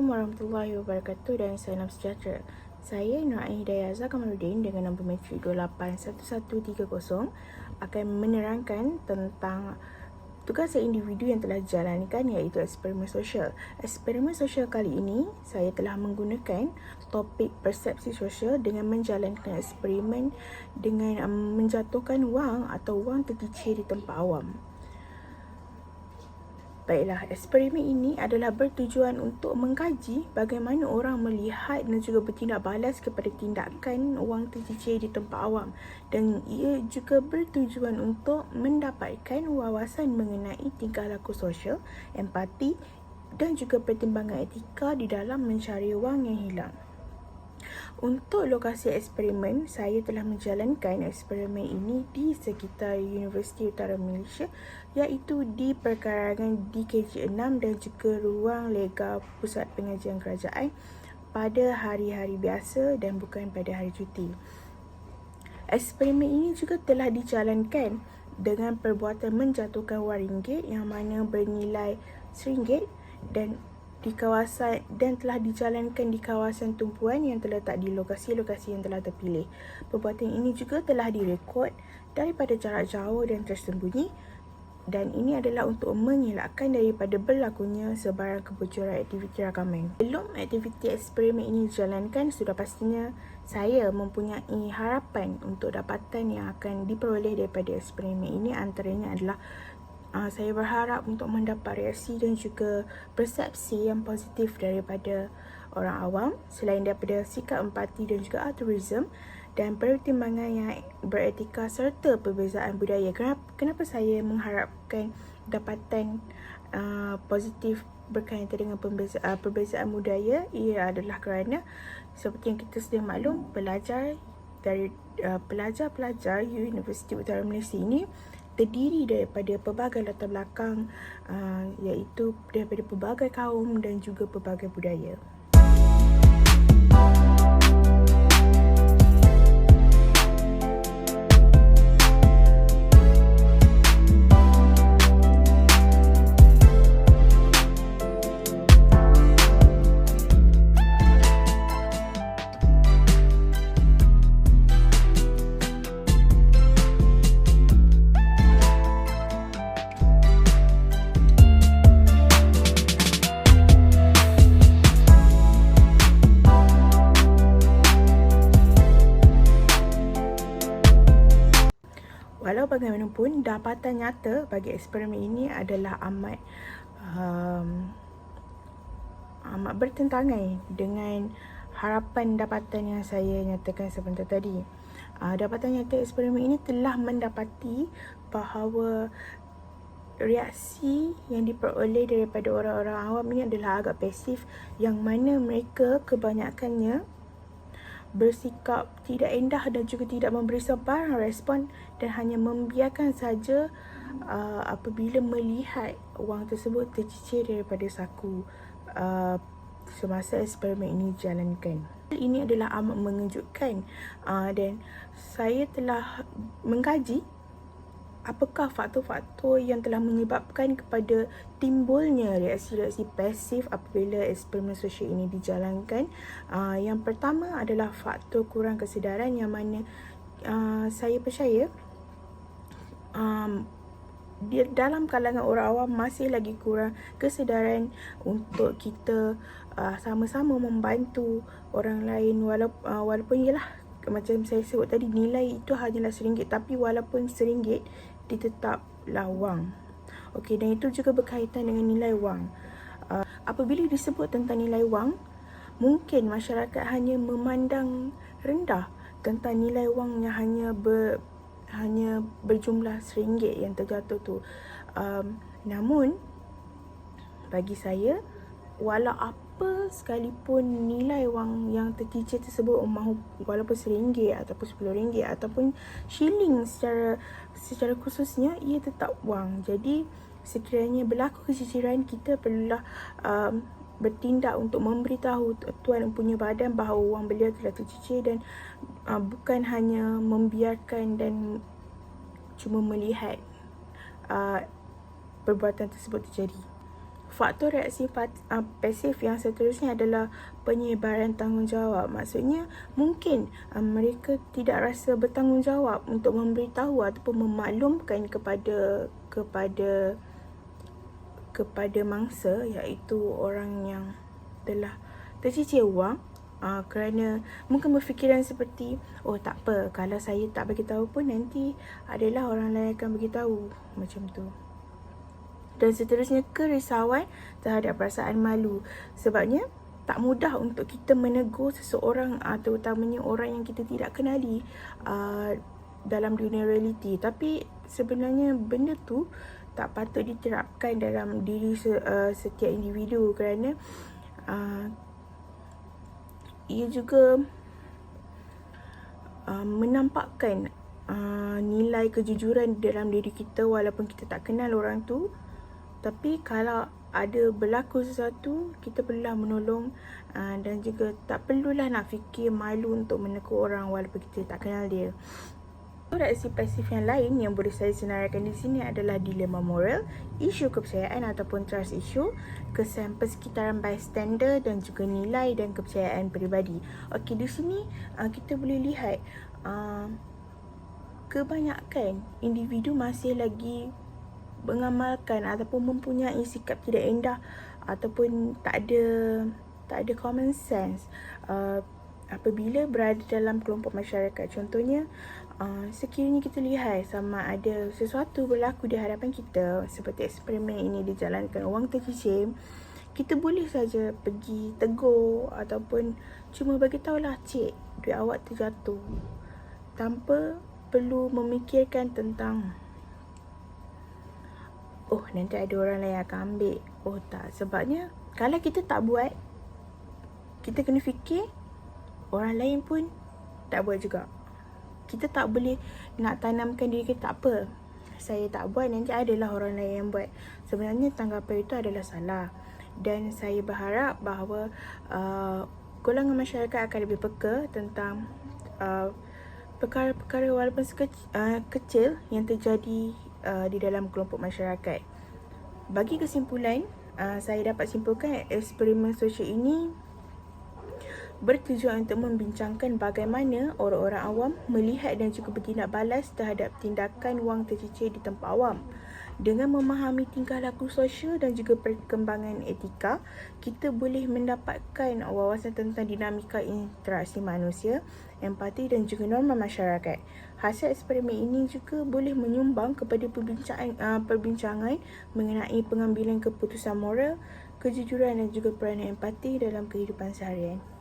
Assalamualaikum warahmatullahi wabarakatuh dan salam sejahtera. Saya Nur Ain Hidayah Azhar Kamaluddin dengan nombor metrik 281130 akan menerangkan tentang tugas individu yang telah dijalankan, iaitu eksperimen sosial. Eksperimen sosial kali ini saya telah menggunakan topik persepsi sosial dengan menjalankan eksperimen dengan menjatuhkan wang atau wang tercicir di tempat awam. Baiklah, eksperimen ini adalah bertujuan untuk mengkaji bagaimana orang melihat dan juga bertindak balas kepada tindakan wang tercicir di tempat awam, dan ia juga bertujuan untuk mendapatkan wawasan mengenai tingkah laku sosial, empati dan juga pertimbangan etika di dalam mencari wang yang hilang. Untuk lokasi eksperimen, saya telah menjalankan eksperimen ini di sekitar Universiti Utara Malaysia, iaitu di perkarangan DKJ6 dan juga ruang lega Pusat Pengajian Kerajaan pada hari-hari biasa dan bukan pada hari cuti. Eksperimen ini juga telah dijalankan dengan perbuatan menjatuhkan wang ringgit yang mana bernilai RM1 dan telah dijalankan di kawasan tumpuan yang terletak di lokasi-lokasi yang telah terpilih. Perbuatan ini juga telah direkod daripada jarak jauh dan tersembunyi, dan ini adalah untuk mengelakkan daripada berlakunya sebarang kebocoran aktiviti rakaman. Sebelum aktiviti eksperimen ini dijalankan, sudah pastinya saya mempunyai harapan untuk dapatan yang akan diperoleh daripada eksperimen ini. Antaranya adalah saya berharap untuk mendapat reaksi dan juga persepsi yang positif daripada orang awam, selain daripada sikap empati dan juga altruism dan pertimbangan yang beretika serta perbezaan budaya. Kenapa saya mengharapkan dapatan positif berkaitan dengan perbezaan budaya? Ia adalah kerana seperti yang kita sudah maklum, pelajar-pelajar Universiti Utara Malaysia ini terdiri daripada pelbagai latar belakang, iaitu daripada pelbagai kaum dan juga pelbagai budaya. Walau bagaimanapun, dapatan nyata bagi eksperimen ini adalah amat bertentangan dengan harapan dapatan yang saya nyatakan sebentar tadi. Dapatan nyata eksperimen ini telah mendapati bahawa reaksi yang diperoleh daripada orang-orang awam ini adalah agak pasif, yang mana mereka kebanyakannya bersikap tidak endah dan juga tidak memberi sebarang respon dan hanya membiarkan saja apabila melihat wang tersebut tercicir daripada saku semasa eksperimen ini dijalankan. Ini adalah amat mengejutkan, dan saya telah mengkaji apakah faktor-faktor yang telah menyebabkan kepada timbulnya reaksi-reaksi pasif apabila eksperimen sosial ini dijalankan. Yang pertama adalah faktor kurang kesedaran, yang mana saya percaya dalam kalangan orang awam masih lagi kurang kesedaran untuk kita sama-sama membantu orang lain, walaupun ialah macam saya sebut tadi, nilai itu hanyalah RM1, tapi walaupun RM1 ditetaplah wang. Okey, dan itu juga berkaitan dengan nilai wang. Apabila disebut tentang nilai wang, mungkin masyarakat hanya memandang rendah tentang nilai wang yang hanya berjumlah RM1 yang terjatuh tu. Namun bagi saya, walau apa sekalipun nilai wang yang tercicir tersebut, walaupun RM1 ataupun RM10 ataupun shilling secara khususnya, ia tetap wang. Jadi sekiranya berlaku keciciran, kita perlulah bertindak untuk memberitahu tuan punya badan bahawa wang beliau telah tercicir, dan bukan hanya membiarkan dan cuma melihat perbuatan tersebut terjadi. Faktor reaksi pasif yang seterusnya adalah penyebaran tanggungjawab. Maksudnya mungkin mereka tidak rasa bertanggungjawab untuk memberitahu ataupun memaklumkan kepada mangsa, iaitu orang yang telah tercicir wang, kerana mungkin berfikiran seperti, oh tak apa, kalau saya tak bagi tahu pun nanti adalah orang lain akan bagi tahu, macam tu. Dan seterusnya, kerisauan terhadap perasaan malu. Sebabnya tak mudah untuk kita menegur seseorang, terutamanya orang yang kita tidak kenali dalam dunia realiti. Tapi sebenarnya benda tu tak patut diterapkan dalam diri setiap individu, kerana ia juga menampakkan nilai kejujuran dalam diri kita walaupun kita tak kenal orang tu. Tapi kalau ada berlaku sesuatu, kita perlulah menolong, dan juga tak perlulah nak fikir malu untuk menegur orang walaupun kita tak kenal dia. Reaksi pasif yang lain yang boleh saya senaraikan di sini adalah dilema moral, isu kepercayaan ataupun trust issue, kesan persekitaran bystander dan juga nilai dan kepercayaan peribadi. Okey, di sini kita boleh lihat kebanyakan individu masih lagi mengamalkan ataupun mempunyai sikap tidak endah ataupun tak ada common sense apabila berada dalam kelompok masyarakat. Contohnya, sekiranya kita lihat sama ada sesuatu berlaku di hadapan kita, seperti eksperimen ini dijalankan, wang tercicir, kita boleh saja pergi tegur ataupun cuma bagi tahulah, cik, duit awak terjatuh, tanpa perlu memikirkan tentang, oh nanti ada orang lain akan ambil. Oh tak, sebabnya kalau kita tak buat, kita kena fikir orang lain pun tak buat juga. Kita tak boleh nak tanamkan diri kita, tak apa, saya tak buat, nanti adalah orang lain yang buat. Sebenarnya tanggapan itu adalah salah. Dan saya berharap bahawa golongan masyarakat akan lebih peka tentang perkara-perkara walaupun kecil yang terjadi di dalam kelompok masyarakat. Bagi kesimpulan, saya dapat simpulkan eksperimen sosial ini bertujuan untuk membincangkan bagaimana orang-orang awam melihat dan juga bertindak balas terhadap tindakan wang tercicir di tempat awam. Dengan memahami tingkah laku sosial dan juga perkembangan etika, kita boleh mendapatkan wawasan tentang dinamika interaksi manusia, empati dan juga norma masyarakat. Hasil eksperimen ini juga boleh menyumbang kepada perbincangan mengenai pengambilan keputusan moral, kejujuran dan juga peranan empati dalam kehidupan seharian.